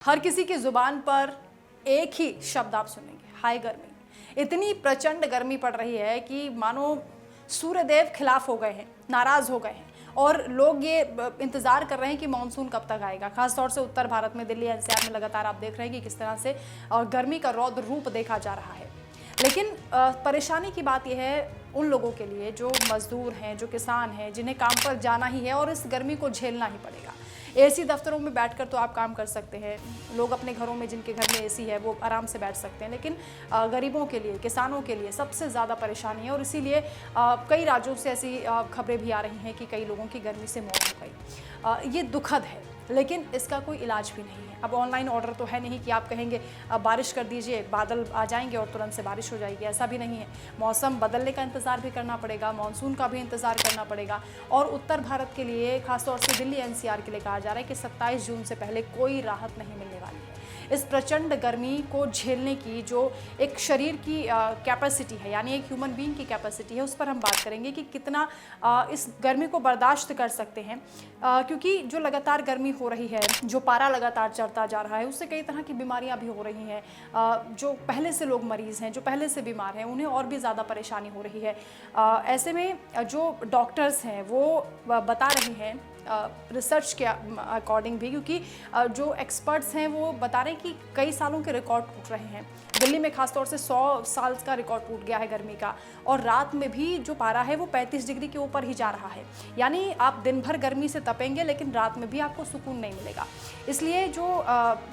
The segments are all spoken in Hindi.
हर किसी की जुबान पर एक ही शब्द आप सुनेंगे, हाय गर्मी। इतनी प्रचंड गर्मी पड़ रही है कि मानो सूर्यदेव खिलाफ हो गए हैं, नाराज हो गए हैं और लोग ये इंतजार कर रहे हैं कि मानसून कब तक आएगा। खासतौर से उत्तर भारत में, दिल्ली एनसीआर में लगातार आप देख रहे हैं कि किस तरह से गर्मी का रौद्र रूप देखा जा रहा है। लेकिन परेशानी की बात यह है उन लोगों के लिए जो मजदूर हैं, जो किसान हैं, जिन्हें काम पर जाना ही है और इस गर्मी को झेलना ही पड़ेगा। एसी दफ्तरों में बैठकर तो आप काम कर सकते हैं, लोग अपने घरों में, जिनके घर में एसी है वो आराम से बैठ सकते हैं, लेकिन गरीबों के लिए, किसानों के लिए सबसे ज़्यादा परेशानी है। और इसीलिए कई राज्यों से ऐसी खबरें भी आ रही हैं कि कई लोगों की गर्मी से मौत हो गई। ये दुखद है, लेकिन इसका कोई इलाज भी नहीं है। अब ऑनलाइन ऑर्डर तो है नहीं कि आप कहेंगे बारिश कर दीजिए, बादल आ जाएंगे और तुरंत से बारिश हो जाएगी, ऐसा भी नहीं है। मौसम बदलने का इंतज़ार भी करना पड़ेगा, मानसून का भी इंतज़ार करना पड़ेगा। और उत्तर भारत के लिए, खासतौर से दिल्ली एनसीआर के लिए कहा जा रहा है कि 27 जून से पहले कोई राहत नहीं मिलने वाली है। इस प्रचंड गर्मी को झेलने की जो एक शरीर की कैपेसिटी है, यानी एक ह्यूमन बीइंग की कैपेसिटी है, उस पर हम बात करेंगे कि कितना इस गर्मी को बर्दाश्त कर सकते हैं। क्योंकि जो लगातार गर्मी हो रही है, जो पारा लगातार चढ़ता जा रहा है, उससे कई तरह की बीमारियां भी हो रही हैं। जो पहले से लोग मरीज़ हैं, जो पहले से बीमार हैं, उन्हें और भी ज़्यादा परेशानी हो रही है। ऐसे में जो डॉक्टर्स हैं वो बता रहे हैं, रिसर्च के अकॉर्डिंग भी, क्योंकि जो एक्सपर्ट्स हैं वो बता रहे हैं कि कई सालों के रिकॉर्ड टूट रहे हैं। दिल्ली में खासतौर से 100 साल का रिकॉर्ड टूट गया है गर्मी का, और रात में भी जो पारा है वो 35 डिग्री के ऊपर ही जा रहा है। यानी आप दिन भर गर्मी से तपेंगे, लेकिन रात में भी आपको सुकून नहीं मिलेगा। इसलिए जो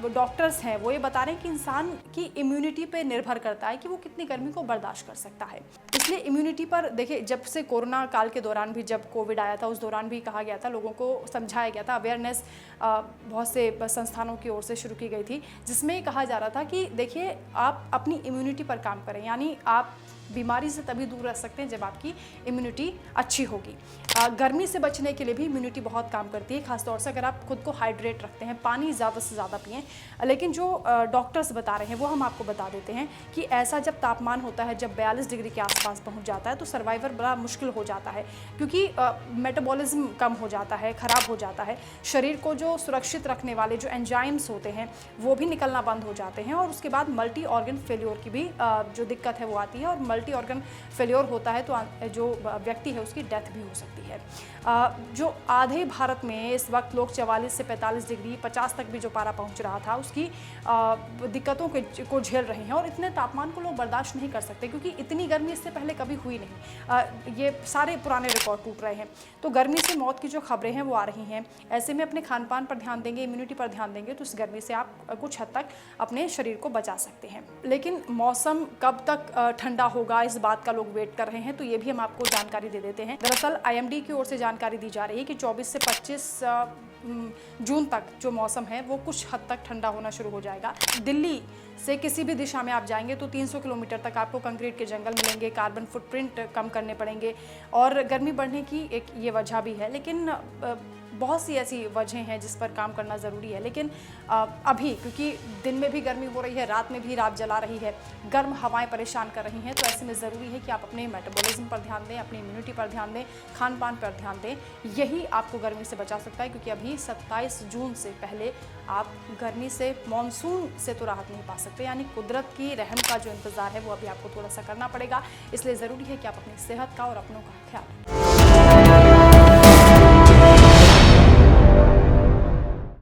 डॉक्टर्स हैं वो ये बता रहे हैं कि इंसान की इम्यूनिटी पे निर्भर करता है कि वो कितनी गर्मी को बर्दाश्त कर सकता है। इसलिए इम्यूनिटी पर देखिए, जब से कोरोना काल के दौरान भी, जब कोविड आया था, उस दौरान भी कहा गया था, लोगों को समझाया गया था, अवेयरनेस बहुत से संस्थानों की ओर से शुरू की गई थी, जिसमें कहा जा रहा था कि देखिए, आप अपनी इम्यूनिटी पर काम करें। यानी आप बीमारी से तभी दूर रह सकते हैं जब आपकी इम्यूनिटी अच्छी होगी। गर्मी से बचने के लिए भी इम्यूनिटी बहुत काम करती है, खासतौर से अगर आप खुद को हाइड्रेट रखते हैं, पानी ज़्यादा से ज़्यादा पिएं। लेकिन जो डॉक्टर्स बता रहे हैं वो हम आपको बता देते हैं कि ऐसा जब तापमान होता है, जब 42 डिग्री के आसपास पहुंच जाता है, तो सर्वाइवर बड़ा मुश्किल हो जाता है, क्योंकि मेटाबॉलिज्म कम हो जाता है, ख़राब हो जाता है। शरीर को जो सुरक्षित रखने वाले जो एंजाइम्स होते हैं वो भी निकलना बंद हो जाते हैं, और उसके बाद मल्टी ऑर्गन फेल्योर की भी जो दिक्कत है वो आती है। और मल्टी ऑर्गन फेल्योर होता है तो जो व्यक्ति है उसकी डेथ भी हो सकती है। जो आधे भारत में इस वक्त लोग 44 से 45 डिग्री, 50 तक भी जो पारा पहुंच रहा था, उसकी दिक्कतों को झेल रहे हैं। और इतने तापमान को लोग बर्दाश्त नहीं कर सकते, क्योंकि इतनी गर्मी इससे पहले कभी हुई नहीं। ये सारे पुराने रिकॉर्ड टूट रहे हैं। तो गर्मी से मौत की जो खबरें हैं वो आ रही हैं। ऐसे में अपने खान पान पर ध्यान देंगे, इम्यूनिटी पर ध्यान देंगे, तो इस गर्मी से आप कुछ हद तक अपने शरीर को बचा सकते हैं। लेकिन मौसम कब तक ठंडा होगा, इस बात का लोग वेट कर रहे हैं, तो ये भी हम आपको जानकारी दे देते हैं। दरअसल IMD की ओर से जानकारी दी जा रही है कि 24 से 25 जून तक जो मौसम है वो कुछ हद तक ठंडा होना शुरू हो जाएगा। दिल्ली से किसी भी दिशा में आप जाएंगे तो 300 किलोमीटर तक आपको कंक्रीट के जंगल मिलेंगे, कार्बन फुटप्रिंट कम करने पड़ेंगे, और गर्मी बढ़ने की एक ये वजह भी है। लेकिन बहुत सी ऐसी वजह हैं जिस पर काम करना ज़रूरी है। लेकिन अभी, क्योंकि दिन में भी गर्मी हो रही है, रात में भी रात जला रही है, गर्म हवाएं परेशान कर रही हैं, तो ऐसे में ज़रूरी है कि आप अपने मेटाबॉलिज्म पर ध्यान दें, अपनी इम्यूनिटी पर ध्यान दें, खान पान पर ध्यान दें। यही आपको गर्मी से बचा सकता है, क्योंकि अभी 27 जून से पहले आप गर्मी से, मानसून से तो राहत नहीं पा सकते। यानी कुदरत की रहम का जो इंतज़ार है वो अभी आपको थोड़ा सा करना पड़ेगा। इसलिए ज़रूरी है कि आप अपनी सेहत का और अपनों का ख्याल रखें।